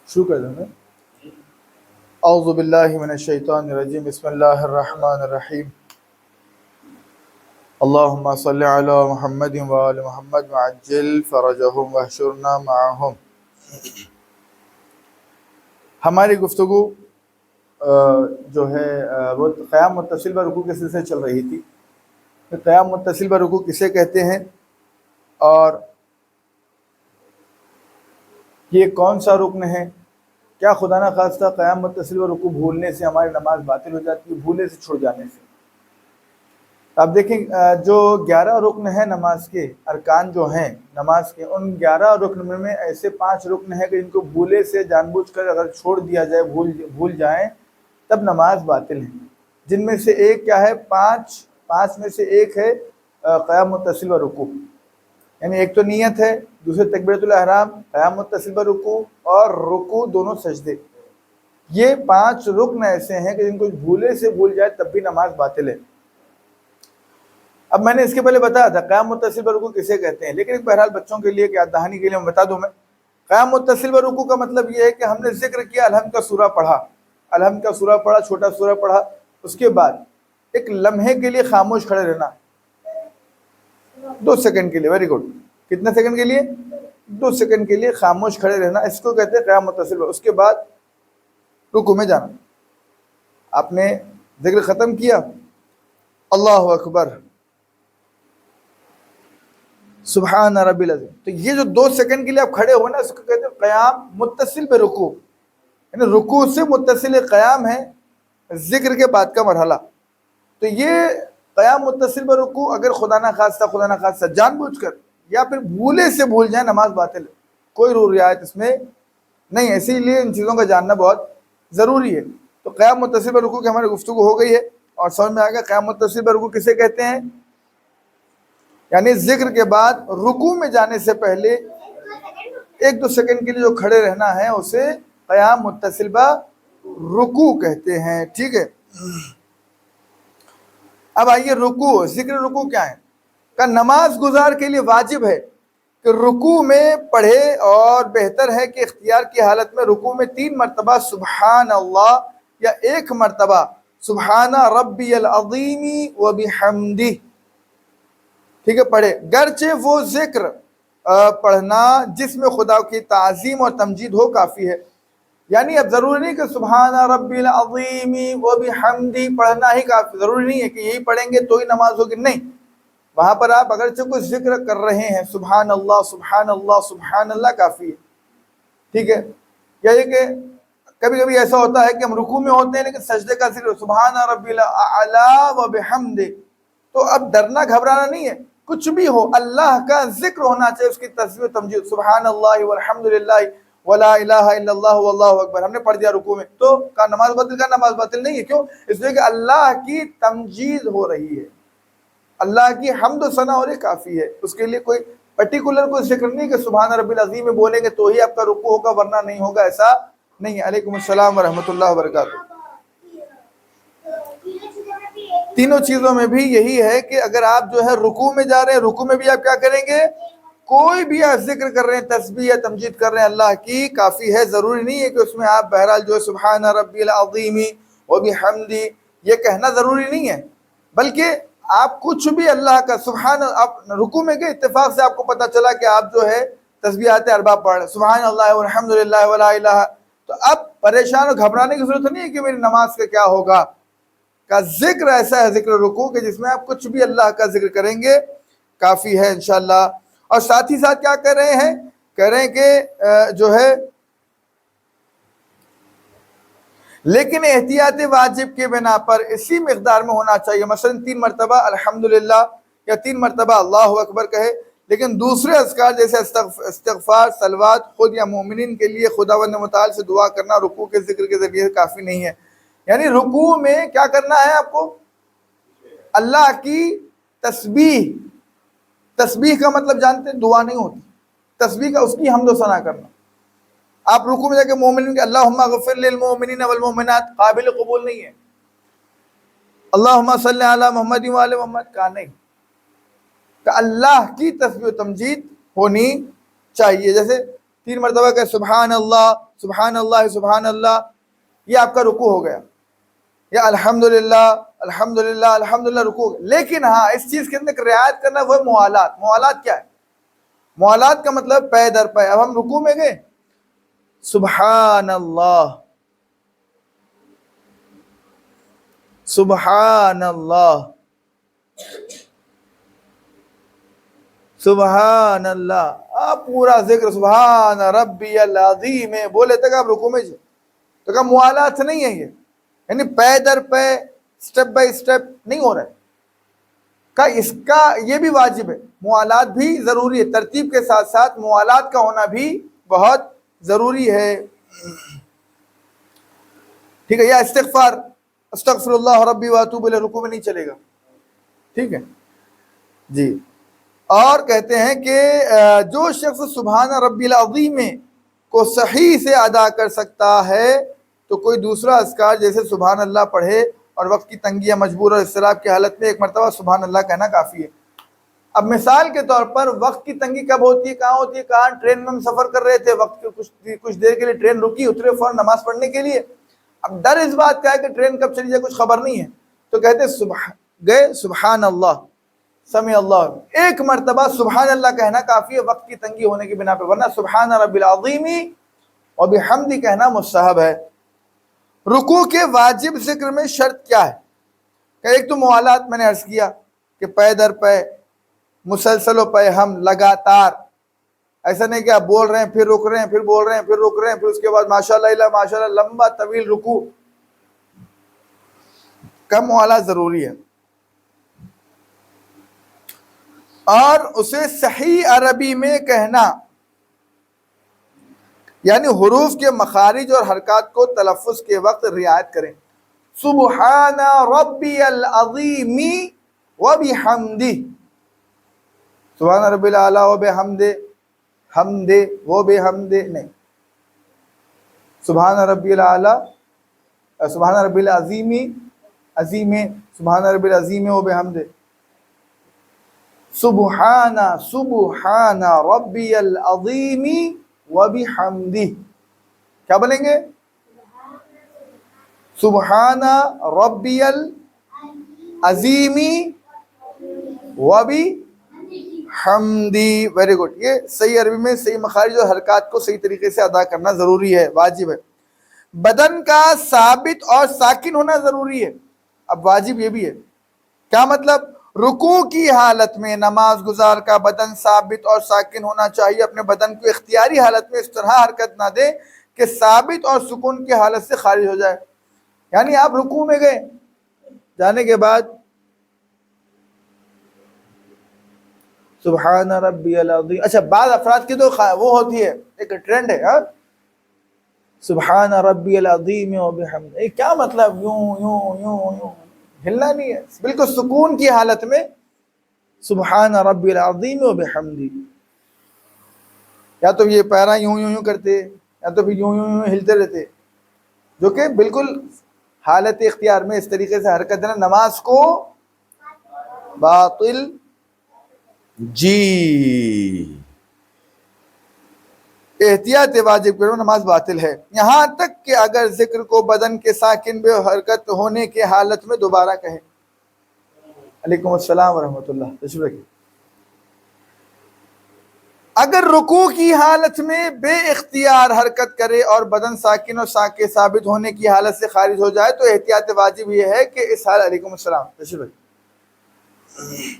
شروع کر دیں گے۔ اعوذ باللہ من الشیطان الرجیم، بسم اللہ الرحمن الرحیم۔ اللہم صلی علی محمد وآل محمد وعجل فرجہم واحشرنا معہم۔ ہماری گفتگو جو ہے وہ قیام متصل برکوع کے سلسلے چل رہی تھی۔ قیام متصل برکوع کسے کہتے ہیں اور یہ کون سا رکن ہے؟ کیا خدا نہ خواستہ قیام متصل و رکوع بھولنے سے ہماری نماز باطل ہو جاتی ہے، بھولنے سے چھوڑ جانے سے؟ آپ دیکھیں جو 11 رکن ہیں نماز کے، ارکان جو ہیں نماز کے، ان 11 رکن میں ایسے 5 رکن ہیں کہ جن کو بھولے سے جان بوجھ کر اگر چھوڑ دیا جائے، بھول جائیں تب نماز باطل ہے۔ جن میں سے ایک کیا ہے؟ پانچ میں سے ایک ہے قیام متصل و رکوع، یعنی ایک تو نیت ہے، دوسرے تکبیرۃ الاحرام، قیام متصل و رکوع اور رکوع دونوں سجدے۔ یہ 5 رکن ایسے ہیں کہ جن کو بھولے سے بھول جائے تب بھی نماز باطل ہے۔ اب میں نے اس کے پہلے بتایا تھا قیام متصل و رکوع کسے کہتے ہیں، لیکن بہرحال بچوں کے لیے یاد دہانی کے لیے میں بتا دوں۔ میں قیام متصل و رکوع کا مطلب یہ ہے کہ ہم نے ذکر کیا، الحمد کا سورہ پڑھا، الحمد کا سورہ پڑھا، چھوٹا سورہ پڑھا، اس کے بعد ایک لمحے کے لیے خاموش کھڑے رہنا، 2 سیکنڈ کے لیے، ویری گڈ، کتنے سیکنڈ کے لیے؟ 2 سیکنڈ کے لیے خاموش کھڑے رہنا، اس کو کہتے ہیں قیام متصل۔ اس کے بعد رکوع میں جانا، آپ نے ذکر ختم کیا، اللہ اکبر، سبحان ربی العظیم، تو یہ جو 2 سیکنڈ کے لیے آپ کھڑے ہو نا، اس کو کہتے ہیں قیام متصل پہ رکوع، یعنی رکوع سے متصل قیام ہے ذکر کے بعد کا مرحلہ۔ تو یہ قیام متصل پہ رکوع اگر خدا نہ خواستہ جان بوجھ کر یا پھر بھولے سے بھول جائیں، نماز باطل ہے، کوئی رعایت اس میں نہیں ہے۔ اسی لیے ان چیزوں کا جاننا بہت ضروری ہے۔ تو قیام متصل پہ رکوع کی ہماری گفتگو ہو گئی ہے اور سمجھ میں آ گیا قیام متصل پہ رکوع کسے کہتے ہیں، یعنی ذکر کے بعد رکوع میں جانے سے پہلے 1-2 سیکنڈ کے لیے جو کھڑے رہنا ہے اسے قیام متصل پہ رکوع کہتے ہیں، ٹھیک ہے۔ اب آئیے رکوع، ذکر رکوع کیا ہے؟ کہ نماز گزار کے لیے واجب ہے کہ رکوع میں پڑھے، اور بہتر ہے کہ اختیار کی حالت میں رکوع میں 3 مرتبہ سبحان اللہ یا 1 مرتبہ سبحان ربی العظیم و بحمدہ، ٹھیک ہے، پڑھے، گرچہ وہ ذکر پڑھنا جس میں خدا کی تعظیم اور تمجید ہو کافی ہے۔ یعنی اب ضروری نہیں کہ سبحان ربی العظیم و بحمدہ پڑھنا ہی کافی، ضروری نہیں ہے کہ یہی پڑھیں گے تو ہی نماز ہوگی، نہیں، وہاں پر آپ اگرچہ کچھ ذکر کر رہے ہیں، سبحان اللہ سبحان اللہ سبحان اللہ کافی ہے، ٹھیک ہے۔ یا یہ کہ کبھی کبھی ایسا ہوتا ہے کہ ہم رکوع میں ہوتے ہیں لیکن سجدے کا ذکر سبحان ربی الاعلی و بحمدہ، تو اب ڈرنا گھبرانا نہیں ہے، کچھ بھی ہو اللہ کا ذکر ہونا چاہیے، اس کی تسبیح و تمجید، سبحان اللہ والحمدللہ ولا الہ الا اللہ واللہ اکبر، ہم نے پڑھ دیا رکوع میں، تو کا نماز باطل؟ کا نماز باطل نہیں ہے، کیوں؟ اس لیے کہ اللہ کی تمجید ہو رہی ہے، اللہ کی حمد و ثنا ہو رہی، کافی ہے۔ اس کے لیے کوئی پرٹیکولر کوئی ذکر نہیں کہ سبحان ربی العظیم میں بولیں گے تو ہی آپ کا رکوع ہوگا ورنہ نہیں ہوگا، ایسا نہیں ہے۔ علیکم السلام ورحمۃ اللہ وبرکاتہ۔ تینوں چیزوں میں بھی یہی ہے کہ اگر آپ جو ہے رکوع میں جا رہے ہیں، رکوع میں بھی آپ کیا کریں گے؟ کوئی بھی آپ ذکر کر رہے ہیں، تسبیح یا تمجید کر رہے ہیں اللہ کی، کافی ہے، ضروری نہیں ہے کہ اس میں آپ بہرحال جو ہے سبحان ربی العظیم و بحمدہ یہ کہنا ضروری نہیں ہے، بلکہ آپ کچھ بھی اللہ کا سبحان، آپ رکوع میں گئے، اتفاق سے آپ کو پتہ چلا کہ آپ جو ہے تسبیحات اربع پڑھ رہے ہیں، سبحان اللہ والحمدللہ ولا الہ، تو اب پریشان اور گھبرانے کی ضرورت نہیں ہے کہ میری نماز کا کیا ہوگا۔ کا ذکر ایسا ہے ذکر رکوع کہ جس میں آپ کچھ بھی اللہ کا ذکر کریں گے کافی ہے انشاءاللہ۔ اور ساتھ ہی ساتھ کیا کر رہے ہیں؟ کہہ رہے ہیں کہ جو ہے لیکن احتیاط واجب کے بنا پر اسی مقدار میں ہونا چاہیے، مثلا 3 مرتبہ الحمدللہ یا 3 مرتبہ اللہ اکبر کہے، لیکن دوسرے اذکار جیسے استغفار، صلوات خود یا مومنین کے لیے خداوند متعال سے دعا کرنا رکوع کے ذکر کے ذریعے کافی نہیں ہے۔ یعنی رکوع میں کیا کرنا ہے آپ کو؟ اللہ کی تسبیح، تسبیح کا مطلب جانتے ہیں؟ دعا نہیں ہوتی، تسبیح کا اس کی حمد و ثنا کرنا۔ آپ رکوع میں جا کے مومنین کے اللہم اغفر للمؤمنین والمؤمنات قابل قبول نہیں ہے، اللہم صلی علی محمد وآل محمد کا نہیں، کہ اللہ کی تسبیح و تمجید ہونی چاہیے۔ جیسے 3 مرتبہ کہ سبحان اللہ سبحان اللہ، یہ آپ کا رکوع ہو گیا، یا الحمدللہ الحمدللہ الحمدللہ رکوع ہو گیا۔ لیکن ہاں اس چیز کے اندر رعایت کرنا وہ موالات۔ موالات کیا ہے؟ موالات کا مطلب پے در پے۔ اب ہم رکوع میں گئے، سبحان اللہ سبحان اللہ سبحان اللہ، آپ پورا ذکر سبحان ربی العظیم بولے تک آپ رکوع میں جائیں، تو کہ موالات نہیں ہے یہ، یعنی پے در پے سٹیپ بائی سٹیپ نہیں ہو رہا ہے، کہ اس کا یہ بھی واجب ہے، موالات بھی ضروری ہے، ترتیب کے ساتھ ساتھ موالات کا ہونا بھی بہت ضروری ہے۔ ٹھیک ہے، یا استغفار، استغفر اللہ ربی واتوب الیہ رکوع میں نہیں چلے گا، ٹھیک ہے جی۔ اور کہتے ہیں کہ جو شخص سبحان ربی العظیم کو صحیح سے ادا کر سکتا ہے تو کوئی دوسرا اذکار جیسے سبحان اللہ پڑھے، اور وقت کی تنگی یا مجبور اور اضطراب کی حالت میں ایک مرتبہ سبحان اللہ کہنا کافی ہے۔ اب مثال کے طور پر وقت کی تنگی کب ہوتی ہے، کہاں ہوتی ہے؟ کہاں ٹرین میں ہم سفر کر رہے تھے، وقت کچھ دیر کے لیے ٹرین رکی، اترے فوراً نماز پڑھنے کے لیے، اب ڈر اس بات کا ہے کہ ٹرین کب چلی جائے کچھ خبر نہیں ہے، تو کہتے گئے سبحان اللہ سمع اللہ، ایک مرتبہ سبحان اللہ کہنا کافی ہے وقت کی تنگی ہونے کی بنا پہ، ورنہ سبحان رب العظیم و بحمدہ کہنا مستحب ہے۔ رکوع کے واجب ذکر میں شرط کیا ہے؟ کہ ایک تو موالات میں نے عرض کیا کہ پے در پے مسلسل و پے ہم لگاتار، ایسا نہیں کہ آپ بول رہے ہیں پھر رک رہے ہیں پھر بول رہے ہیں پھر رک رہے ہیں پھر اس کے بعد ماشاءاللہ ماشاءاللہ لمبا طویل رکوع، کم موالات ضروری ہے۔ اور اسے صحیح عربی میں کہنا، یعنی حروف کے مخارج اور حرکات کو تلفظ کے وقت رعایت کریں۔ سبحان ربی العظیم و بحمدہ، سبحان ربی الاعلی و بحمدہ، حمد و بحمدہ نہیں، سبحان ربی الاعلی، سبحان ربی العظیم عظیم، سبحان ربی العظیم و بحمدہ، سبحان ربی العظیم و بحمدہ، کیا بولیں گے؟ سبحان ربی العظیم و بحمدہ، ویری گڈ۔ یہ صحیح عربی میں صحیح مخارج اور حرکات کو صحیح طریقے سے ادا کرنا ضروری ہے، واجب ہے۔ بدن کا ثابت اور ساکن ہونا ضروری ہے۔ اب واجب یہ بھی ہے، کیا مطلب؟ رکوع کی حالت میں نماز گزار کا بدن ثابت اور ساکن ہونا چاہیے، اپنے بدن کو اختیاری حالت میں اس طرح حرکت نہ دے کہ ثابت اور سکون کی حالت سے خارج ہو جائے۔ یعنی آپ رکوع میں گئے، جانے کے بعد سبحان ربی العظیم، اچھا بعض افراد کی تو وہ ہوتی ہے، ایک ٹرینڈ ہے، ہاں سبحان ربی العظیم و بحمدہ، کیا مطلب؟ یوں یوں یوں یوں ہلنا نہیں ہے، بالکل سکون کی حالت میں سبحان ربی العظیم و بحمدہ، یا تو یہ پیرا یوں یوں یوں کرتے یا تو پھر یوں یوں یوں ہلتے رہتے، جو کہ بالکل حالت اختیار میں اس طریقے سے حرکت دینا نماز کو باطل جی، احتیاط واجب کرو، نماز باطل ہے، یہاں تک کہ اگر ذکر کو بدن کے ساکن بے حرکت ہونے کے حالت میں دوبارہ کہیں۔ علیکم السلام ورحمۃ اللہ، تشریف رکھیے۔ اگر رکوع کی حالت میں بے اختیار حرکت کرے اور بدن ساکن اور ثابت ہونے کی حالت سے خارج ہو جائے تو احتیاط واجب یہ ہے کہ اس حالت، علیکم السلام، تشریف رکھیے،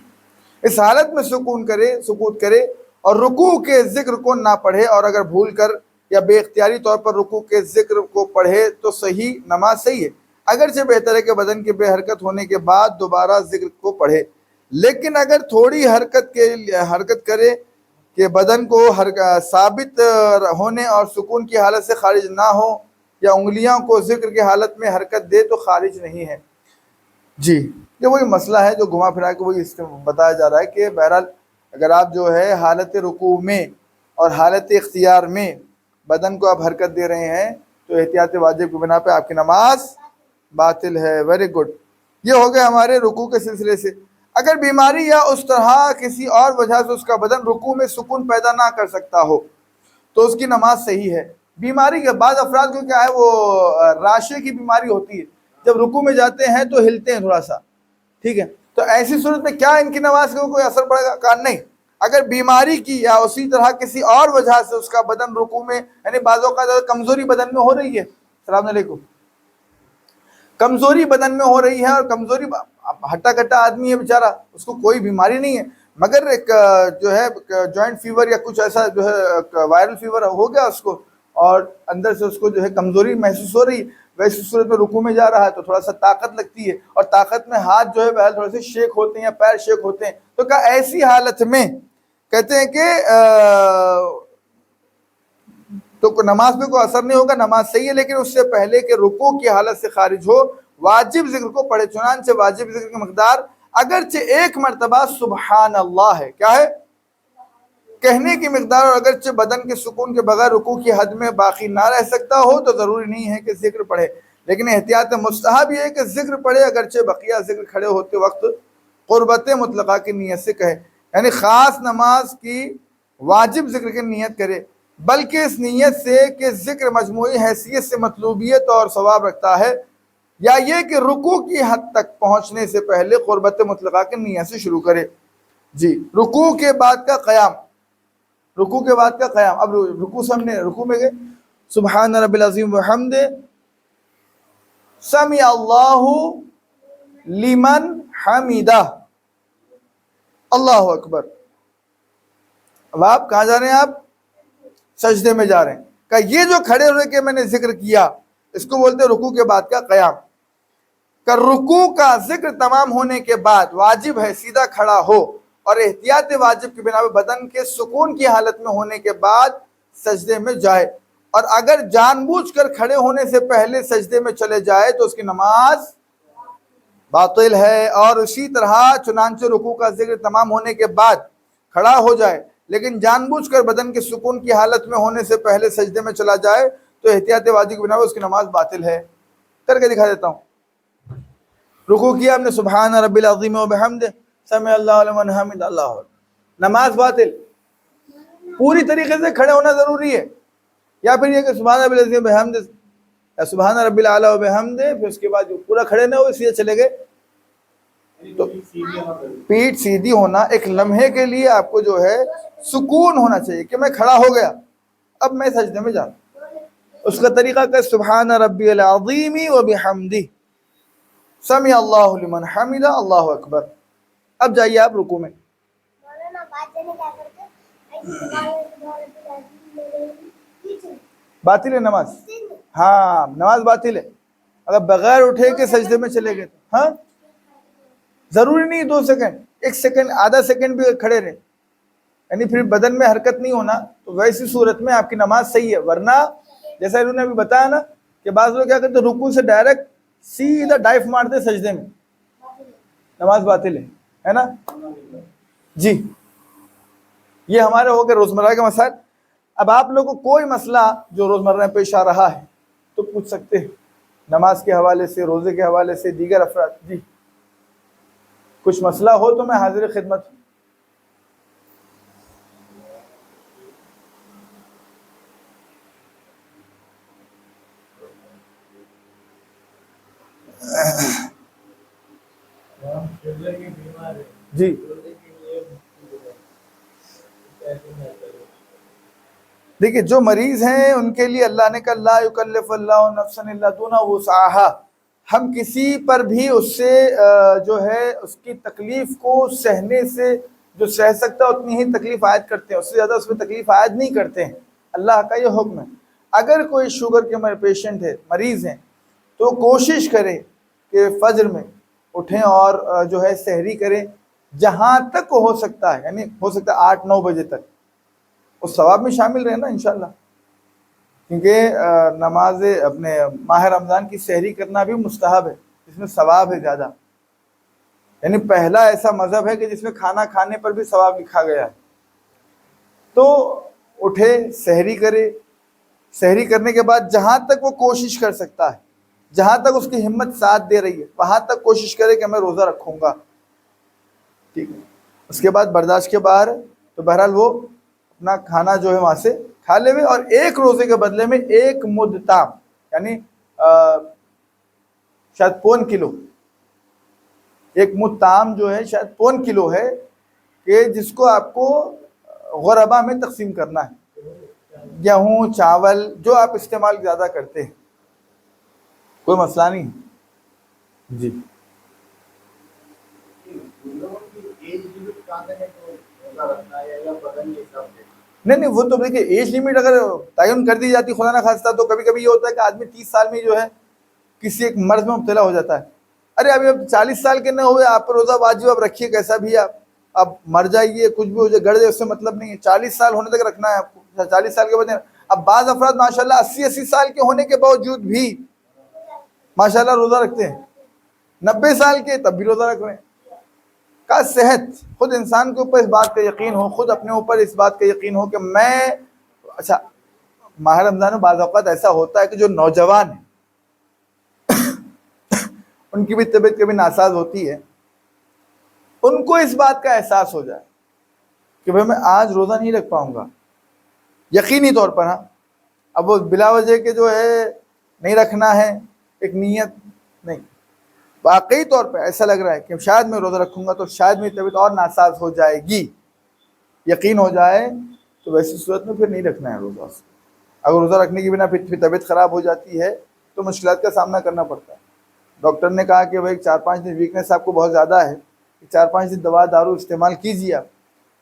اس حالت میں سکوت کرے اور رکوع کے ذکر کو نہ پڑھے، اور اگر بھول کر یا بے اختیاری طور پر رکوع کے ذکر کو پڑھے تو صحیح نماز صحیح ہے، اگرچہ بہتر ہے کہ بدن کے بے حرکت ہونے کے بعد دوبارہ ذکر کو پڑھے، لیکن اگر تھوڑی حرکت کرے کہ بدن کو ثابت ہونے اور سکون کی حالت سے خارج نہ ہو، یا انگلیاں کو ذکر کی حالت میں حرکت دے تو خارج نہیں ہے۔ جی، یہ وہی مسئلہ ہے جو گھما پھرا کے وہی بتایا جا رہا ہے کہ بہرحال اگر آپ جو ہے حالت رکوع میں اور حالت اختیار میں بدن کو آپ حرکت دے رہے ہیں تو احتیاط واجب کی بنا پہ آپ کی نماز باطل ہے۔ ویری گڈ، یہ ہو گیا ہمارے رکوع کے سلسلے سے۔ اگر بیماری یا اس طرح کسی اور وجہ سے اس کا بدن رکوع میں سکون پیدا نہ کر سکتا ہو تو اس کی نماز صحیح ہے، بیماری کے بعد افراد کو کیا ہے وہ راشے کی بیماری ہوتی ہے، جب رکوع میں جاتے ہیں تو ہلتے ہیں تھوڑا سا، ٹھیک ہے، تو ایسی صورت میں کیا ان کی نماز کو کوئی اثر پڑے گا؟ کہا نہیں، اگر بیماری کی یا اسی طرح کسی اور وجہ سے اس کا بدن رکوع میں، یعنی بعض اوقات کمزوری بدن میں ہو رہی ہے، السلام علیکم، کمزوری بدن میں ہو رہی ہے، اور کمزوری ہٹا کٹا آدمی ہے بیچارہ، اس کو کوئی بیماری نہیں ہے، مگر ایک جو ہے جوائنٹ فیور یا کچھ ایسا جو ہے وائرل فیور ہو گیا اس کو، اور اندر سے اس کو جو ہے کمزوری محسوس ہو رہی، ویسی صورت میں رکوع میں جا رہا ہے تو تھوڑا سا طاقت لگتی ہے، اور طاقت میں ہاتھ جو ہے بہرحال تھوڑے سے شیک ہوتے ہیں یا پیر شیک ہوتے ہیں، تو کہا ایسی حالت میں کہتے ہیں کہ تو نماز پہ کوئی اثر نہیں ہوگا، نماز صحیح ہے، لیکن اس سے پہلے کہ رکوع کی حالت سے خارج ہو واجب ذکر کو پڑھے، چنانچہ واجب ذکر کی مقدار اگرچہ ایک مرتبہ سبحان اللہ ہے، کیا ہے کہنے کی مقدار، اور اگرچہ بدن کے سکون کے بغیر رکوع کی حد میں باقی نہ رہ سکتا ہو تو ضروری نہیں ہے کہ ذکر پڑھے، لیکن احتیاط مستحب یہ ہے کہ ذکر پڑھے، اگرچہ بقیہ ذکر کھڑے ہوتے وقت قربت مطلقہ کی نیت سے کہے، یعنی خاص نماز کی واجب ذکر کی نیت کرے، بلکہ اس نیت سے کہ ذکر مجموعی حیثیت سے مطلوبیت اور ثواب رکھتا ہے، یا یہ کہ رکوع کی حد تک پہنچنے سے پہلے قربت مطلقہ کی نیت سے شروع کرے۔ جی، رکوع کے بعد کا قیام، رکوع کے بعد کا قیام، اب رکوع سے ہم نے رکوع میں گئے، سبحان رب العظیم وحمد سمع اللہ لمن حمیدہ، اللہ اکبر، اب آپ کہاں جا رہے ہیں؟ آپ سجدے میں جا رہے ہیں، کہ یہ جو کھڑے ہوئے کہ میں نے ذکر کیا اس کو بولتے ہیں رکوع کے بعد کا قیام، کہ رکوع کا ذکر تمام ہونے کے بعد واجب ہے سیدھا کھڑا ہو، اور احتیاط واجب کی بنا پہ بدن کے سکون کی حالت میں ہونے کے بعد سجدے میں جائے، اور اگر جان بوجھ کر کھڑے ہونے سے پہلے سجدے میں چلے جائے تو اس کی نماز باطل ہے، اور اسی طرح چنانچہ رکوع کا ذکر تمام ہونے کے بعد کھڑا ہو جائے لیکن جان بوجھ کر بدن کے سکون کی حالت میں ہونے سے پہلے سجدے میں چلا جائے تو احتیاط واجب کی بنا پہ اس کی نماز باطل ہے۔ کر کے دکھا دیتا ہوں، رکوع کیا آپ نے، سبحان رب العظیم و بحمدہ سمع اللہ لمن حمدہ، اللہ اکبر، نماز باطل، پوری طریقے سے کھڑے ہونا ضروری ہے، یا پھر یہ کہ سبحان رب العظیم و بحمدہ یا سبحان رب الاعلی و بحمدہ، پھر اس کے بعد جو پورا کھڑے نہ ہوئے سیدھے چلے گئے، تو پیٹھ سیدھی ہونا ایک لمحے کے لیے آپ کو جو ہے سکون ہونا چاہیے کہ میں کھڑا ہو گیا، اب میں سجدے میں جاؤں، اس کا طریقہ کہ سبحان ربی العظیم و بحمدہ سمع اللہ لمن حمدہ، اللہ اکبر، اب جائیے آپ رکوع میں۔ باطل ہے نماز، ہاں نماز باطل ہے، اگر بغیر اٹھے کے سجدے میں چلے گئے، ہاں ضروری نہیں 2 سیکنڈ، 1 سیکنڈ، آدھا سیکنڈ بھی کھڑے رہے، یعنی پھر بدن میں حرکت نہیں ہونا، تو ویسی صورت میں آپ کی نماز صحیح ہے، ورنہ جیسا انہوں نے ابھی بتایا نا کہ بعض لوگ کیا کرتے رکوع سے ڈائریکٹ سیدھا ڈائف مارتے سجدے میں، نماز باطل ہے نا۔ جی، یہ ہمارے ہو گئے روزمرہ کے مسائل۔ اب آپ لوگوں کو کوئی مسئلہ جو روزمرہ میں پیش آ رہا ہے تو پوچھ سکتے ہیں، نماز کے حوالے سے، روزے کے حوالے سے، دیگر افراد، جی کچھ مسئلہ ہو تو میں حاضر خدمت ہوں۔ جی دیکھیں، جو مریض ہیں ان کے لیے اللہ نے کہا لا یکلف اللہ نفسا الا وسعها، ہم کسی پر بھی اس سے جو ہے اس کی تکلیف کو سہنے سے جو سہ سکتا اتنی ہی تکلیف عائد کرتے ہیں، اس سے زیادہ اس میں تکلیف عائد نہیں کرتے ہیں، اللہ کا یہ حکم ہے۔ اگر کوئی شوگر کے پیشنٹ ہے، مریض ہیں، تو کوشش کرے کہ فجر میں اٹھیں اور جو ہے سحری کریں، جہاں تک ہو سکتا ہے، یعنی ہو سکتا ہے 8-9 بجے تک، اس ثواب میں شامل رہنا انشاءاللہ، کیونکہ نماز اپنے ماہ رمضان کی سحری کرنا بھی مستحب ہے، اس میں ثواب ہے زیادہ، یعنی پہلا ایسا مذہب ہے کہ جس میں کھانا کھانے پر بھی ثواب لکھا گیا ہے۔ تو اٹھے، سحری کرے، سحری کرنے کے بعد جہاں تک وہ کوشش کر سکتا ہے، جہاں تک اس کی ہمت ساتھ دے رہی ہے، وہاں تک کوشش کرے کہ میں روزہ رکھوں گا، ٹھیک ہے۔ اس کے بعد برداشت کے باہر تو بہرحال وہ اپنا کھانا جو ہے وہاں سے کھالے ہوئے اور ایک روزے کے بدلے میں ایک مد تام، یعنی شاید پون کلو، ایک مد تام جو ہے شاید پون کلو ہے، کہ جس کو آپ کو غربا میں تقسیم کرنا ہے، گیہوں چاول جو آپ استعمال زیادہ کرتے ہیں، کوئی مسئلہ نہیں جی۔ نہیں وہ تو دیکھیے ایج لمٹ اگر تعین کر دی جاتی خدا نہ خواستہ، تو کبھی کبھی یہ ہوتا ہے کہ آدمی 30 سال میں جو ہے کسی ایک مرض میں مبتلا ہو جاتا ہے، ارے ابھی اب 40 سال کے نہ ہوئے آپ پر روزہ واجب اب رکھیے، کیسا بھی آپ مر جائیے کچھ بھی ہو جائے گڑ جائے، اس سے مطلب نہیں ہے، 40 سال ہونے تک رکھنا ہے آپ کو، 40 سال کے بعد۔ اب بعض افراد ماشاءاللہ 80 سال کے ہونے کے باوجود بھی ماشاءاللہ روزہ رکھتے ہیں، 90 سال کے تب بھی روزہ رکھ رہے ہیں۔ کا صحت خود انسان کے اوپر اس بات کا یقین ہو، خود اپنے اوپر اس بات کا یقین ہو کہ میں، اچھا ماہ رمضان میں بعض اوقات ایسا ہوتا ہے کہ جو نوجوان ہیں ان کی بھی طبیعت کبھی ناساز ہوتی ہے، ان کو اس بات کا احساس ہو جائے کہ بھئی میں آج روزہ نہیں رکھ پاؤں گا، یقینی طور پر، ہاں اب وہ بلا وجہ کے جو ہے نہیں رکھنا ہے ایک نیت نہیں، واقعی طور پہ ایسا لگ رہا ہے کہ شاید میں روزہ رکھوں گا تو شاید میری طبیعت اور ناساز ہو جائے گی، یقین ہو جائے تو ویسی صورت میں پھر نہیں رکھنا ہے روزہ۔ اگر روزہ رکھنے کی بنا پھر طبیعت خراب ہو جاتی ہے تو مشکلات کا سامنا کرنا پڑتا ہے۔ ڈاکٹر نے کہا کہ بھائی 4-5 دن ویکنس آپ کو بہت زیادہ ہے، 4-5 دن دوا دارو استعمال کیجیے،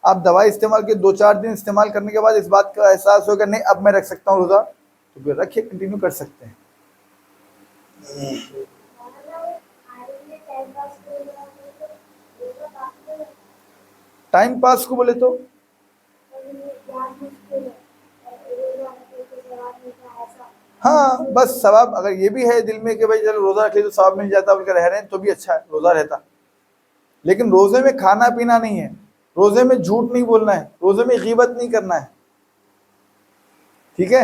آپ دوائی استعمال کے 2-4 دن استعمال کرنے کے بعد اس بات کا احساس ہوگا نہیں اب میں رکھ سکتا ہوں روزہ، تو پھر رکھیے، کنٹینیو کر سکتے ہیں۔ ٹائم پاس کو بولے تو ہاں بس ثواب اگر یہ بھی ہے دل میں کہ بھائی چلو روزہ رکھ لے تو ثواب مل جاتا، بول کر رہ رہے ہیں تو بھی اچھا ہے، روزہ رہتا، لیکن روزے میں کھانا پینا نہیں ہے، روزے میں جھوٹ نہیں بولنا ہے، روزے میں غیبت نہیں کرنا ہے، ٹھیک ہے؟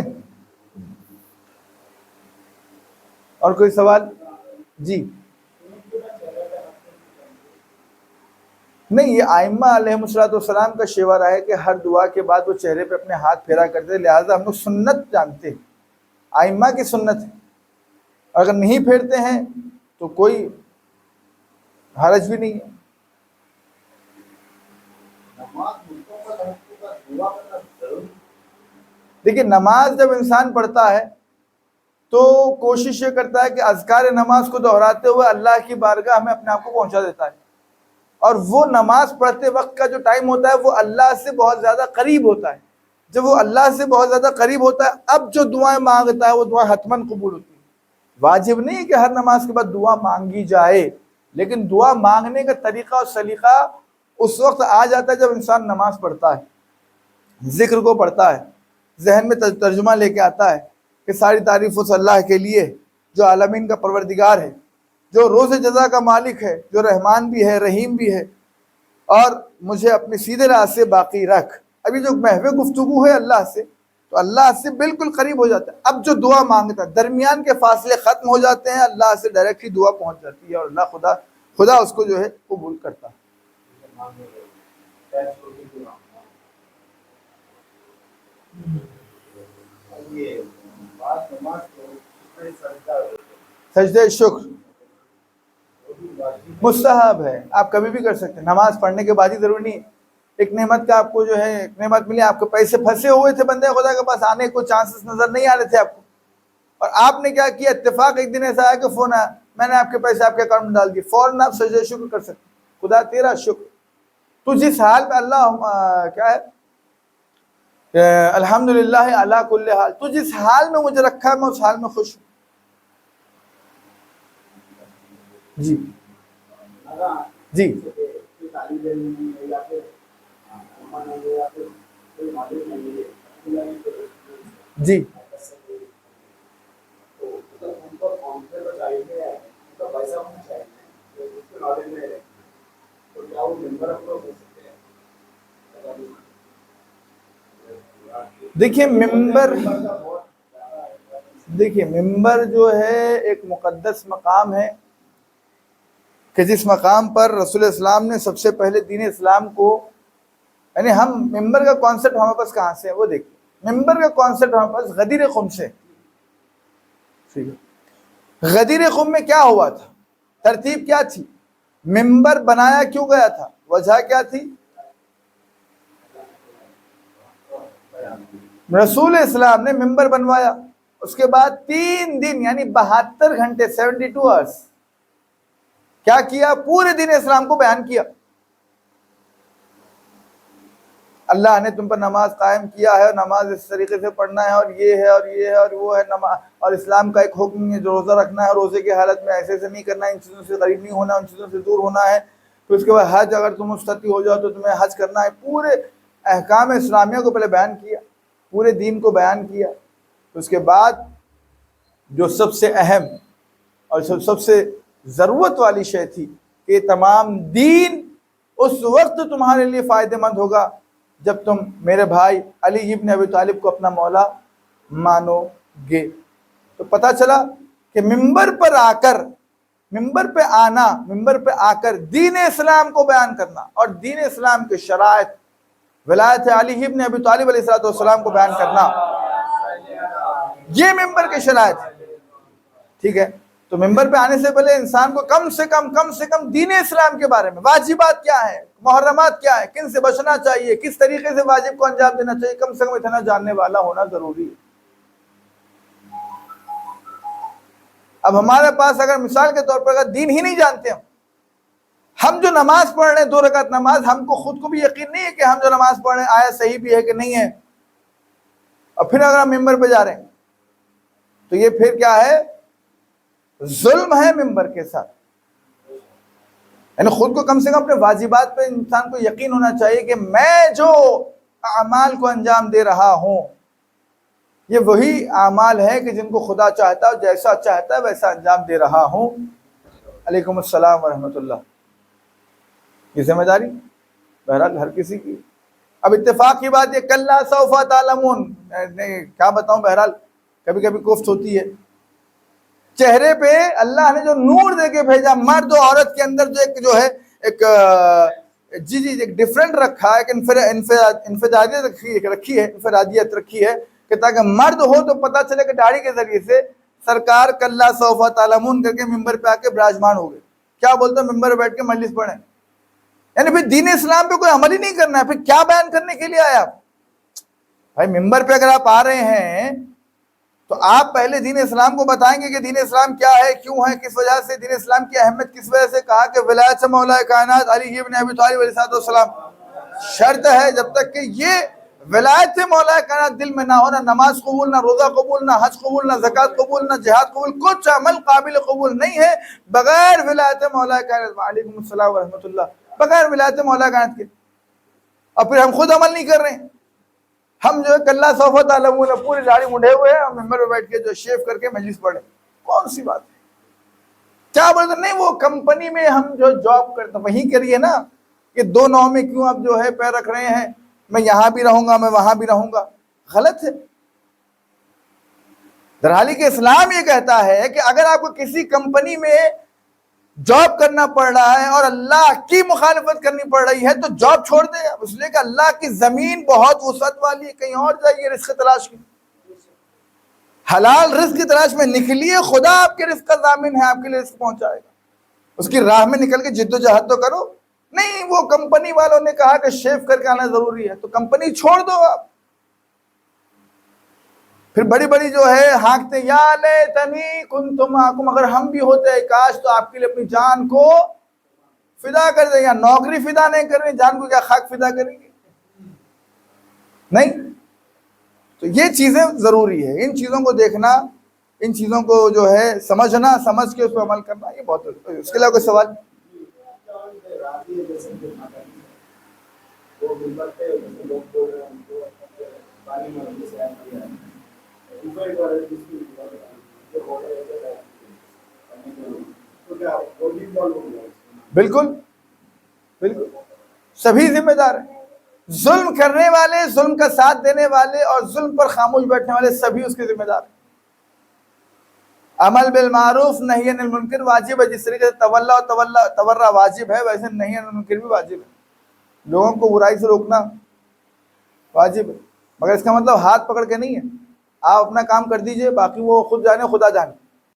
اور کوئی سوال؟ جی نہیں، یہ ائمہ علیہ السلام کا شیوہ ہے کہ ہر دعا کے بعد وہ چہرے پہ اپنے ہاتھ پھیرا کرتے، لہٰذا ہم لوگ سنت جانتے ہیں، ائمہ کی سنت ہے، اگر نہیں پھیرتے ہیں تو کوئی حرج بھی نہیں ہے۔ دیکھیے نماز جب انسان پڑھتا ہے تو کوشش یہ کرتا ہے کہ اذکار نماز کو دہراتے ہوئے اللہ کی بارگاہ میں اپنے آپ کو پہنچا دیتا ہے، اور وہ نماز پڑھتے وقت کا جو ٹائم ہوتا ہے وہ اللہ سے بہت زیادہ قریب ہوتا ہے، جب وہ اللہ سے بہت زیادہ قریب ہوتا ہے اب جو دعائیں مانگتا ہے وہ دعائیں حتماً قبول ہوتی ہیں۔ واجب نہیں ہے کہ ہر نماز کے بعد دعا مانگی جائے، لیکن دعا مانگنے کا طریقہ اور سلیقہ اس وقت آ جاتا ہے جب انسان نماز پڑھتا ہے، ذکر کو پڑھتا ہے، ذہن میں ترجمہ لے کے آتا ہے کہ ساری تعریف اس اللہ کے لیے جو عالمین کا پروردگار ہے، جو روز جزا کا مالک ہے، جو رحمان بھی ہے رحیم بھی ہے، اور مجھے اپنے سیدھے راہ سے باقی رکھ۔ ابھی جو محو گفتگو ہے اللہ سے، تو اللہ سے بالکل قریب ہو جاتا ہے، اب جو دعا مانگتا ہے درمیان کے فاصلے ختم ہو جاتے ہیں، اللہ سے ڈائریکٹلی دعا پہنچ جاتی ہے، اور اللہ خدا اس کو جو ہے قبول کرتا ہے۔ سجدہ شکر مستحب ہے، آپ کبھی بھی کر سکتے ہیں، نماز پڑھنے کے بعد ہی ضروری نہیں۔ ایک نعمت کا آپ کو جو ہے ایک نعمت ملی، آپ کے پیسے پھنسے ہوئے تھے بندے خدا کے پاس، آنے کو چانسز نظر نہیں آ رہے تھے آپ کو، اور آپ نے کیا کیا، اتفاق ایک دن ایسا آیا کہ فون آیا، میں نے آپ کے پیسے آپ کے اکاؤنٹ میں ڈال دیے، فوراً آپ سجدہ شکر کر سکتے ہیں، خدا تیرا شکر، تو جس حال میں اللہ کیا ہے الحمدللہ علی کل حال، تو جس حال میں مجھے رکھا ہے میں اس حال میں خوش ہوں۔ جی جی جی دیکھیے ممبر جو ہے ایک مقدس مقام ہے کہ جس مقام پر رسول اسلام نے سب سے پہلے دین اسلام کو، یعنی ہم ممبر کا کانسیپٹ ہمارے پاس کہاں سے ہے وہ دیکھیں، ممبر کا کانسیپٹ ہمارے پاس غدیر قم سے. ٹھیک ہے, غدیر قم میں کیا ہوا تھا, ترتیب کیا تھی, ممبر بنایا کیوں گیا تھا, وجہ کیا تھی؟ رسول اسلام نے ممبر بنوایا, اس کے بعد 3 دن یعنی 72 گھنٹے 72 آورس کیا کیا, پورے دین اسلام کو بیان کیا. اللہ نے تم پر نماز قائم کیا ہے, اور نماز اس طریقے سے پڑھنا ہے, اور یہ ہے اور یہ ہے اور وہ ہے نماز, اور اسلام کا ایک حکم ہے جو روزہ رکھنا ہے, روزے کی حالت میں ایسے نہیں کرنا ہے, ان چیزوں سے قریب نہیں ہونا, ان چیزوں سے دور ہونا ہے. پھر اس کے بعد حج, اگر تم مستطیع ہو جاؤ تو تمہیں حج کرنا ہے. پورے احکام اسلامیہ کو پہلے بیان کیا, پورے دین کو بیان کیا. اس کے بعد جو سب سے اہم اور سب سے ضرورت والی شے تھی کہ تمام دین اس وقت تمہارے لیے فائدہ مند ہوگا جب تم میرے بھائی علی ابن ابی طالب کو اپنا مولا مانو گے. تو پتہ چلا کہ ممبر پر آ کر, ممبر پہ آنا, ممبر پہ آ کر دین اسلام کو بیان کرنا اور دین اسلام کے شرائط, ولایت علی ابن ابی طالب علیہ السلام کو بیان کرنا, یہ ممبر کے شرائط. ٹھیک ہے, تو ممبر پہ آنے سے پہلے انسان کو کم سے کم دین اسلام کے بارے میں, واجبات کیا ہیں, محرمات کیا ہیں, کن سے بچنا چاہیے, کس طریقے سے واجب کو انجام دینا چاہیے, کم سے کم اتنا جاننے والا ہونا ضروری ہے. اب ہمارے پاس اگر مثال کے طور پر اگر دین ہی نہیں جانتے ہم جو نماز پڑھ رہے ہیں 2 رکعت نماز, ہم کو خود کو بھی یقین نہیں ہے کہ ہم جو نماز پڑھ رہے ہیں آیا صحیح بھی ہے کہ نہیں ہے, اور پھر اگر ہم ممبر پہ جا رہے ہیں تو یہ پھر کیا ہے, ظلم ہے ممبر کے ساتھ. یعنی خود کو کم سے کم اپنے واجبات پہ انسان کو یقین ہونا چاہیے کہ میں جو اعمال کو انجام دے رہا ہوں یہ وہی اعمال ہے کہ جن کو خدا چاہتا ہے, جیسا چاہتا ہے ویسا انجام دے رہا ہوں. علیکم السلام ورحمۃ اللہ. یہ ذمہ داری بہرحال ہر کسی کی. اب اتفاق کی بات یہ, کلا سوف تعلمون, کیا بتاؤں, بہرحال کبھی کبھی کوفت ہوتی ہے. چہرے پہ اللہ نے جو نور دے کے بھیجا, مرد و عورت کے اندر جو ہے ایک ایک ڈفرنٹ رکھا ہے, انفرادیت رکھی ہے کہ تاکہ مرد ہو تو پتہ چلے کہ داڑھی کے ذریعے سے سرکار کلا سوف تعلمون کر کے ممبر پہ آ کے براجمان ہو گئے. کیا بولتے ہیں, ممبر پہ بیٹھ کے مجلس پڑھیں. یعنی پھر دین اسلام پہ کوئی عمل ہی نہیں کرنا ہے, پھر کیا بیان کرنے کے لیے آیا آپ؟ بھائی ممبر پہ اگر آپ آ رہے ہیں تو آپ پہلے دین اسلام کو بتائیں گے کہ دین اسلام کیا ہے, کیوں ہے, کس وجہ سے, دین اسلام کی اہمیت کس وجہ سے, کہا کہ ولایت سے مولا کائنات علی ابن ابی طالب علیہ السلام. شرط ہے جب تک کہ یہ ولایت سے مولا کائنات دل میں نہ ہو, نہ نماز قبول, نہ روزہ قبول, نہ حج قبول, نہ زکوٰۃ قبول, نہ جہاد قبول, کچھ عمل قابل قبول نہیں ہے بغیر ولایت مولا کائنات. وعلیکم السلام ورحمۃ اللہ. بغیر ولایت مولا کائنات کے. اور پھر ہم خود عمل نہیں کر رہے ہیں, ہم جو ہے کلا سوف تعلمون پوری داڑھی مڈھے ہوئے ہیں, ہم ممبر پہ بیٹھ کے جو شیو کر کے مجلس پڑھیں. کون سی بات ہے, کیا بولتے نہیں, وہ کمپنی میں ہم جو جاب کرتے ہیں وہیں کریے نا, کہ 2 ناؤ میں کیوں آپ جو ہے پیر رکھ رہے ہیں, میں یہاں بھی رہوں گا, میں وہاں بھی رہوں گا. غلط ہے. درحالی کہ اسلام یہ کہتا ہے کہ اگر آپ کو کسی کمپنی میں جاب کرنا پڑ رہا ہے اور اللہ کی مخالفت کرنی پڑ رہی ہے تو جاب چھوڑ دیں, اس لیے کہ اللہ کی زمین بہت وسعت والی ہے, کہیں اور جائیے رزق تلاش کی, حلال رزق کی تلاش میں نکلیے, خدا آپ کے رزق کا ضامن ہے, آپ کے لیے رزق پہنچائے گا. اس کی راہ میں نکل کے جد و جہد تو کرو. نہیں, وہ کمپنی والوں نے کہا کہ شیو کر کے آنا ضروری ہے تو کمپنی چھوڑ دو آپ. پھر بڑی بڑی جو ہے ہانکتے, یا لیتنی کنت معکم, اگر ہم بھی ہوتے کاش تو آپ کے لیے اپنی جان کو فدا کر دیں. یا نوکری فدا نہیں کر رہے, جان کو کیا خاک فدا کریں گے؟ نہیں. تو یہ چیزیں ضروری ہے, ان چیزوں کو دیکھنا, ان چیزوں کو جو ہے سمجھنا, سمجھ کے اس پہ عمل کرنا, یہ بہت ضروری ہے. اس کے علاوہ کوئی سوال؟ بالکل بالکل, سبھی ذمہ دار ہیں. ظلم کرنے والے, ظلم کا ساتھ دینے والے اور ظلم پر خاموش بیٹھنے والے سبھی اس کے ذمہ دار ہیں. عمل بالمعروف نہی عن المنکر واجب ہے, جس طریقے سے تورع واجب ہے ویسے نہی عن المنکر بھی واجب ہے. لوگوں کو برائی سے روکنا واجب ہے. مگر اس کا مطلب ہاتھ پکڑ کے نہیں ہے، آپ اپنا کام کر دیجئے، باقی وہ خود جانے خدا جانے.